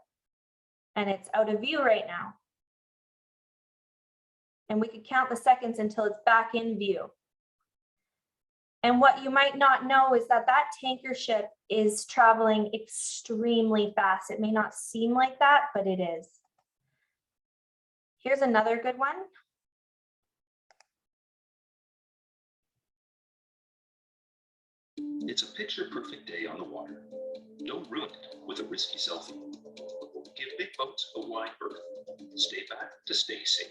And it's out of view right now. And we could count the seconds until it's back in view. And what you might not know is that that tanker ship is traveling extremely fast. It may not seem like that, but it is. Here's another good one. It's a picture-perfect day on the water. Don't ruin it with a risky selfie. Give big boats a wide berth. Stay back to stay safe.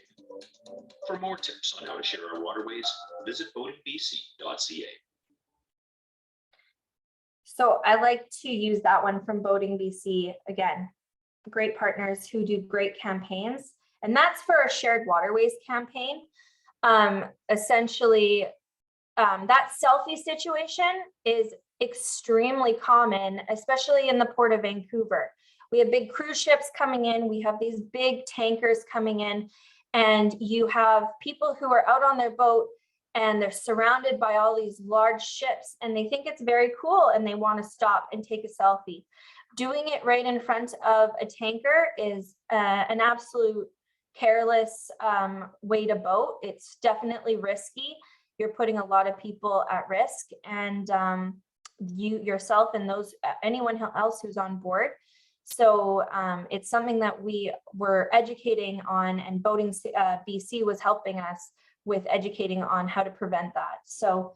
For more tips on how to share our waterways, visit boatingbc.ca. So I like to use that one from Boating BC. Again, great partners who do great campaigns. And that's for a shared waterways campaign. Essentially, that selfie situation is extremely common, especially in the Port of Vancouver. We have big cruise ships coming in. We have these big tankers coming in, and you have people who are out on their boat and they're surrounded by all these large ships and they think it's very cool and they want to stop and take a selfie. Doing it right in front of a tanker is an absolute careless way to boat. It's definitely risky. You're putting a lot of people at risk, and you yourself and anyone else who's on board. So it's something that we were educating on, and Boating BC was helping us with educating on how to prevent that. So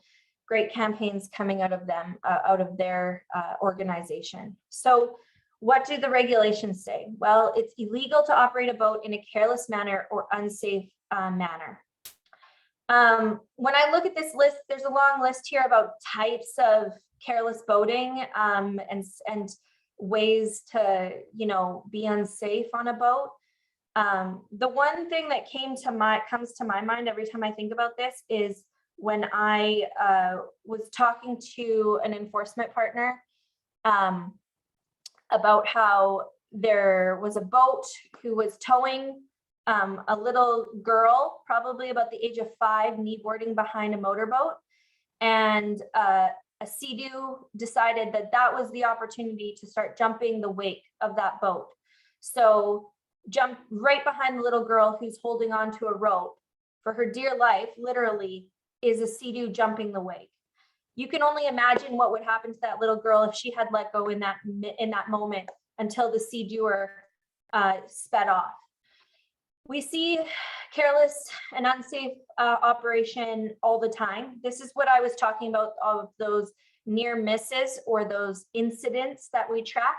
great campaigns coming out of them, out of their organization. So what do the regulations say? Well, it's illegal to operate a boat in a careless manner or unsafe manner. When I look at this list, there's a long list here about types of careless boating and ways to, be unsafe on a boat. The one thing that comes to my mind every time I think about this is when I was talking to an enforcement partner about how there was a boat who was towing a little girl, probably about the age of 5, kneeboarding behind a motorboat. And a Sea-Doo decided that was the opportunity to start jumping the wake of that boat. So jump right behind the little girl who's holding onto a rope for her dear life, literally, is a Sea-Doo jumping the wake. You can only imagine what would happen to that little girl if she had let go in that moment until the Sea-Dooer sped off. We see careless and unsafe operation all the time. This is what I was talking about, of those near misses or those incidents that we track,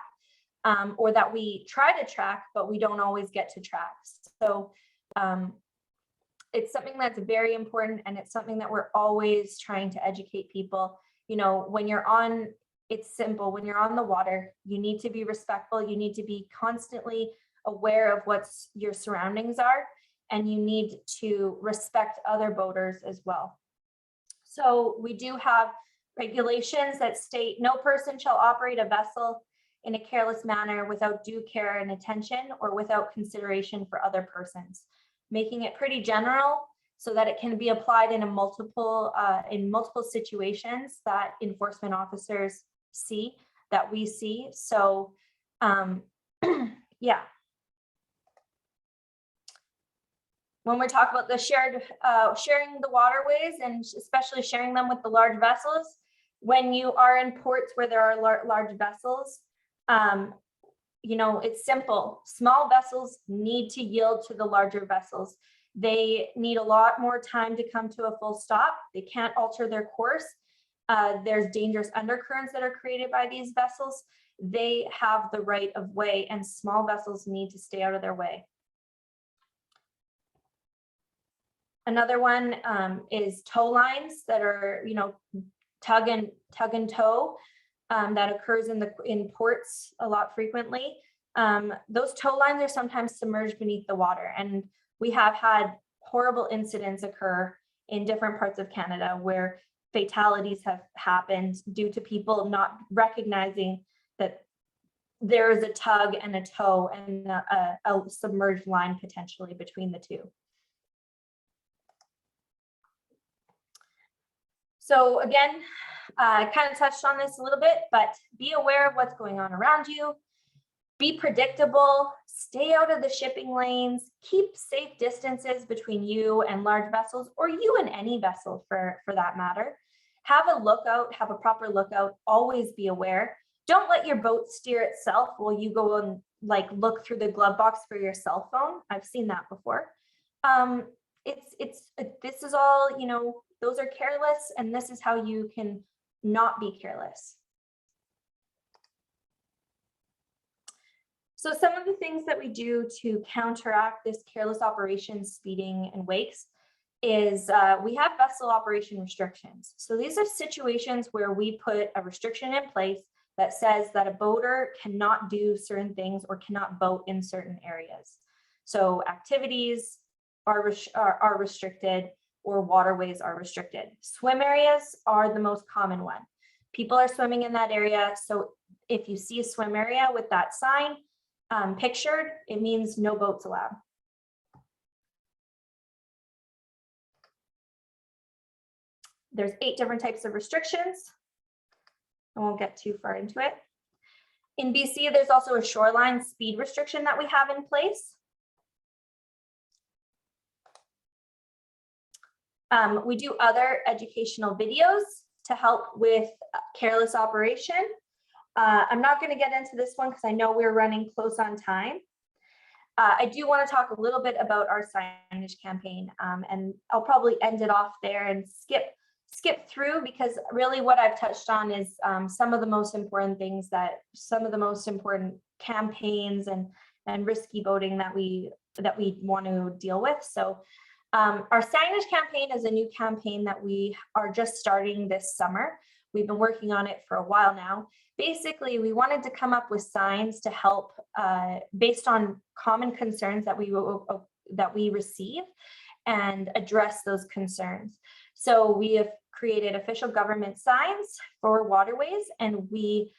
or that we try to track, but we don't always get to track. So it's something that's very important, and it's something that we're always trying to educate people. You know, when you're on, it's simple. When you're on the water, you need to be respectful. You need to be constantly aware of what your surroundings are, and you need to respect other boaters as well. So we do have regulations that state no person shall operate a vessel in a careless manner without due care and attention or without consideration for other persons, making it pretty general so that it can be applied in multiple situations that enforcement officers see, that we see. So yeah. When we talk about the sharing the waterways, and especially sharing them with the large vessels, when you are in ports where there are large vessels, you know, it's simple. Small vessels need to yield to the larger vessels. They need a lot more time to come to a full stop. They can't alter their course. There's dangerous undercurrents that are created by these vessels. They have the right of way, and small vessels need to stay out of their way. Another one is tow lines that are, you know, tug and tow that occurs in ports a lot frequently. Those tow lines are sometimes submerged beneath the water, and we have had horrible incidents occur in different parts of Canada where fatalities have happened due to people not recognizing that there is a tug and a tow and a submerged line potentially between the two. So again, I kind of touched on this a little bit, but be aware of what's going on around you. Be predictable, stay out of the shipping lanes, keep safe distances between you and large vessels, or you and any vessel for that matter. Have a lookout, have a proper lookout, always be aware. Don't let your boat steer itself while you go and like look through the glove box for your cell phone. I've seen that before. This is all, you know, those are careless, and this is how you can not be careless. So some of the things that we do to counteract this careless operation, speeding, and wakes is we have vessel operation restrictions. So these are situations where we put a restriction in place that says that a boater cannot do certain things or cannot boat in certain areas. So activities are restricted, or waterways are restricted. Swim areas are the most common one. People are swimming in that area. So if you see a swim area with that sign pictured, it means no boats allowed. There's 8 different types of restrictions. I won't get too far into it. In BC, there's also a shoreline speed restriction that we have in place. We do other educational videos to help with careless operation. I'm not going to get into this one because I know we're running close on time. I do want to talk a little bit about our signage campaign, and I'll probably end it off there and skip through, because really what I've touched on is some of the most important things, that some of the most important campaigns and risky boating that we want to deal with. So our signage campaign is a new campaign that we are just starting this summer. We've been working on it for a while now. Basically, we wanted to come up with signs to help based on common concerns that we receive and address those concerns. So we have created official government signs for waterways, and we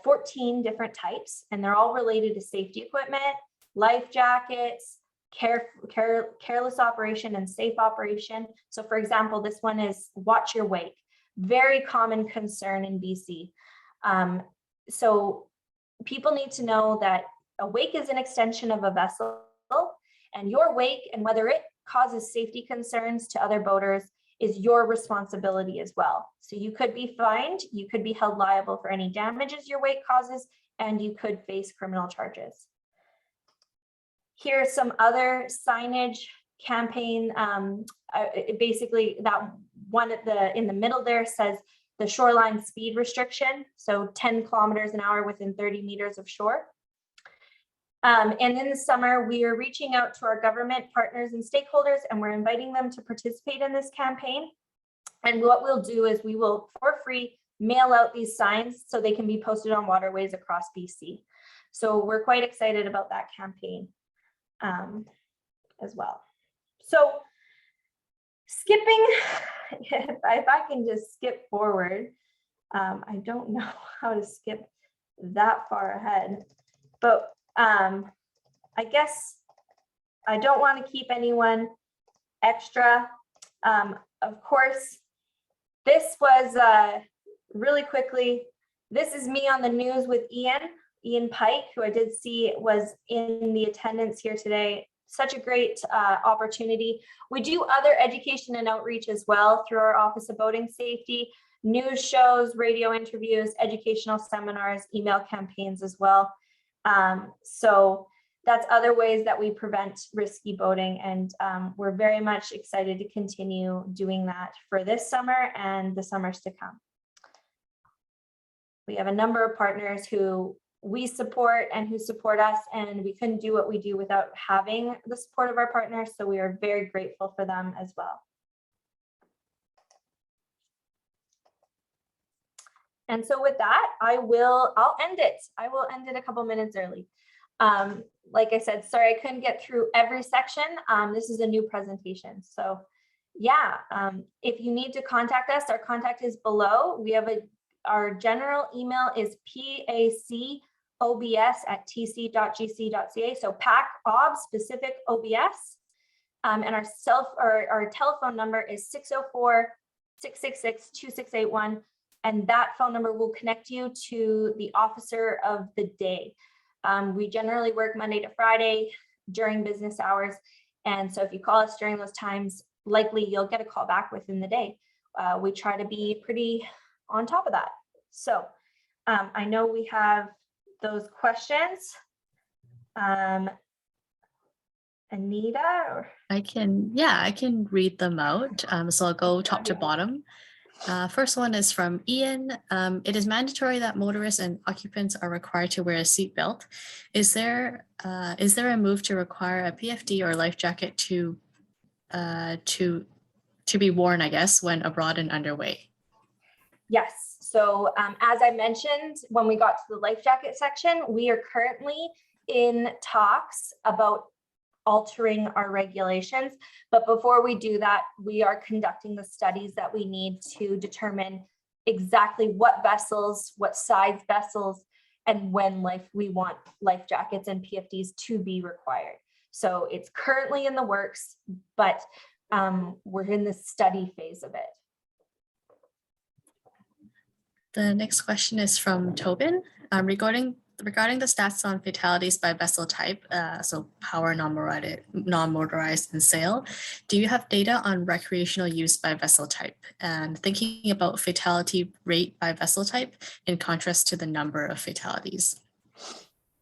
14 different types, and they're all related to safety equipment, life jackets, careless operation, and safe operation. So for example, this one is watch your wake. Very common concern in BC. So people need to know that a wake is an extension of a vessel, and your wake, and whether it causes safety concerns to other boaters, is your responsibility as well. So you could be fined, you could be held liable for any damages your wake causes, and you could face criminal charges. Here's some other signage campaign. Basically, that one in the middle there says the shoreline speed restriction, so 10 kilometers an hour within 30 meters of shore. And in the summer, we are reaching out to our government partners and stakeholders, and we're inviting them to participate in this campaign. And what we'll do is we will, for free, mail out these signs so they can be posted on waterways across BC. So we're quite excited about that campaign as well. So skipping, if I can just skip forward, I don't know how to skip that far ahead, but I guess I don't want to keep anyone extra. Of course, this was really quickly, this is me on the news with Ian Pike, who I did see was in the attendance here today. Such a great opportunity. We do other education and outreach as well through our Office of Boating Safety, news shows, radio interviews, educational seminars, email campaigns as well. So that's other ways that we prevent risky boating, and we're very much excited to continue doing that for this summer and the summers to come. We have a number of partners who we support and who support us, and we couldn't do what we do without having the support of our partners, so we are very grateful for them as well. And so with that, I'll end it. I will end it a couple minutes early. Like I said, sorry, I couldn't get through every section. This is a new presentation. So yeah, if you need to contact us, our contact is below. We have our general email is pacobs@tc.gc.ca. So PAC OBS, specific OBS. And our telephone number is 604-666-2681. And that phone number will connect you to the officer of the day. We generally work Monday to Friday during business hours. And so if you call us during those times, likely you'll get a call back within the day. We try to be pretty on top of that. So I know we have those questions. Anita? Or... I can read them out. So I'll go top to bottom. First one is from Ian. It is mandatory that motorists and occupants are required to wear a seatbelt. Is there a move to require a PFD or life jacket to be worn, I guess, when abroad and underway? Yes. So as I mentioned, when we got to the life jacket section, we are currently in talks about altering our regulations. But before we do that, we are conducting the studies that we need to determine exactly what vessels, what size vessels, and when we want life jackets and PFDs to be required. So it's currently in the works, but we're in the study phase of it. The next question is from Tobin. Regarding the stats on fatalities by vessel type, so power, non-motorized, and sail, do you have data on recreational use by vessel type? And thinking about fatality rate by vessel type in contrast to the number of fatalities?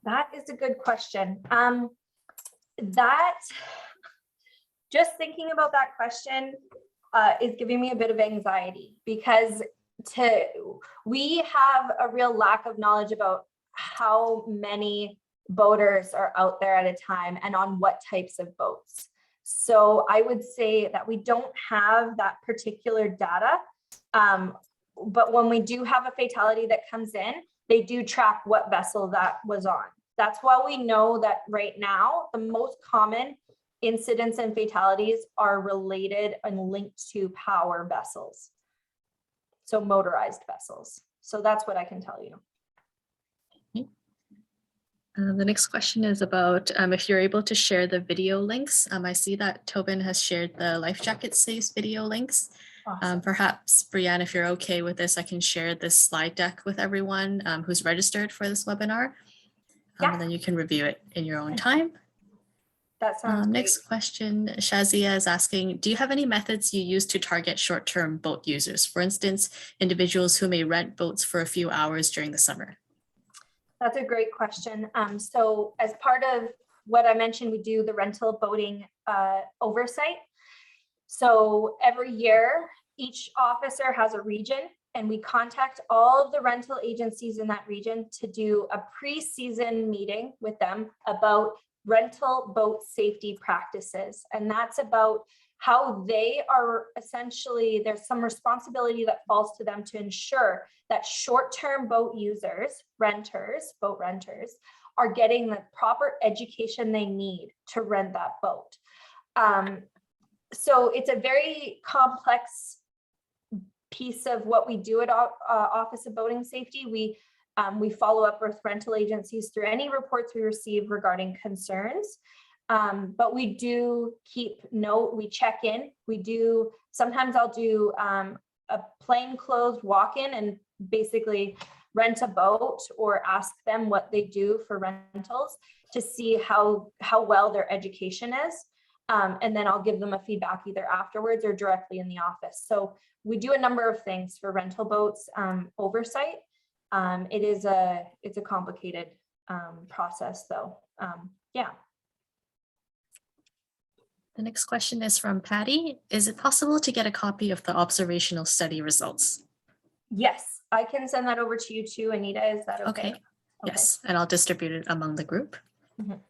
That is a good question. Just thinking about that question is giving me a bit of anxiety, because we have a real lack of knowledge about how many boaters are out there at a time and on what types of boats. So I would say that we don't have that particular data. But when we do have a fatality that comes in, they do track what vessel that was on. That's why we know that right now, the most common incidents and fatalities are related and linked to power vessels. So motorized vessels. So that's what I can tell you. The next question is about if you're able to share the video links. I see that Tobin has shared the life jacket saves video links. Awesome. Perhaps, Breanne, if you're okay with this, I can share this slide deck with everyone who's registered for this webinar. And then you can review it in your own time. That sounds great. Next question, Shazia is asking, do you have any methods you use to target short-term boat users? For instance, individuals who may rent boats for a few hours during the summer. That's a great question. So as part of what I mentioned, we do the rental boating oversight. So every year, each officer has a region, and we contact all of the rental agencies in that region to do a pre-season meeting with them about rental boat safety practices. And that's about how they are essentially, there's some responsibility that falls to them to ensure that short-term boat users, renters, boat renters, are getting the proper education they need to rent that boat. So it's a very complex piece of what we do at Office of Boating Safety. We follow up with rental agencies through any reports we receive regarding concerns. But we do keep note, we check in, sometimes I'll do a plainclothes walk-in and basically rent a boat or ask them what they do for rentals to see how well their education is. And then I'll give them a feedback either afterwards or directly in the office. So we do a number of things for rental boats oversight. It's a complicated process though. Yeah. The next question is from Patty. Is it possible to get a copy of the observational study results? Yes, I can send that over to you too, Anita. Is that okay? Okay. Yes, and I'll distribute it among the group. Mhm.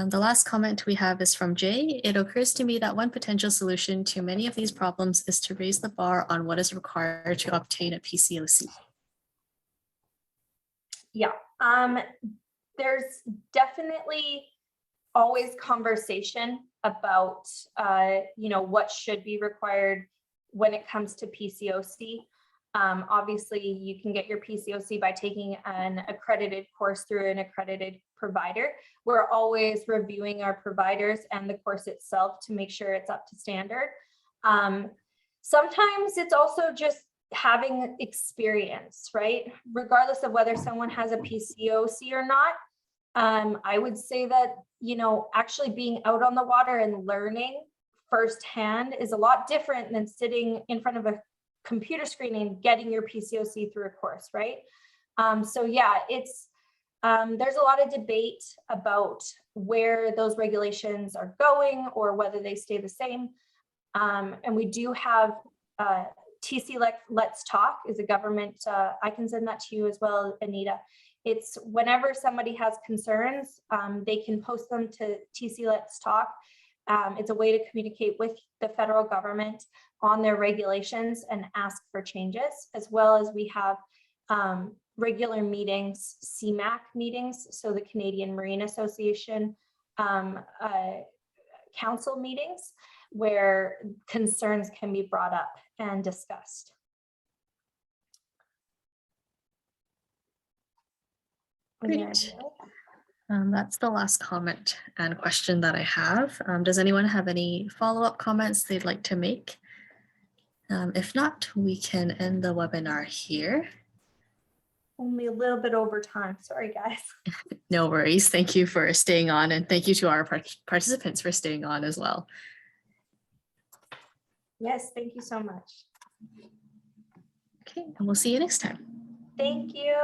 The last comment we have is from Jay. It occurs to me that one potential solution to many of these problems is to raise the bar on what is required to obtain a PCOC. Yeah, there's definitely always conversation about what should be required when it comes to PCOC. Obviously, you can get your PCOC by taking an accredited course through an accredited provider. We're always reviewing our providers and the course itself to make sure it's up to standard. Sometimes it's also just having experience, right? Regardless of whether someone has a PCOC or not. I would say that, actually being out on the water and learning firsthand is a lot different than sitting in front of a computer screen and getting your PCOC through a course, right? So yeah, there's a lot of debate about where those regulations are going or whether they stay the same. And we do have TC Let's Talk is a government, I can send that to you as well, Anita. It's whenever somebody has concerns, they can post them to TC Let's Talk. It's a way to communicate with the federal government on their regulations and ask for changes, as well as we have regular meetings, CMAC meetings, so the Canadian Marine Association council meetings, where concerns can be brought up and discussed. Great. That's the last comment and question that I have. Does anyone have any follow-up comments they'd like to make? If not, we can end the webinar here. Only a little bit over time. Sorry, guys. No worries. Thank you for staying on, and thank you to our participants for staying on as well. Yes, thank you so much. Okay, and we'll see you next time. Thank you.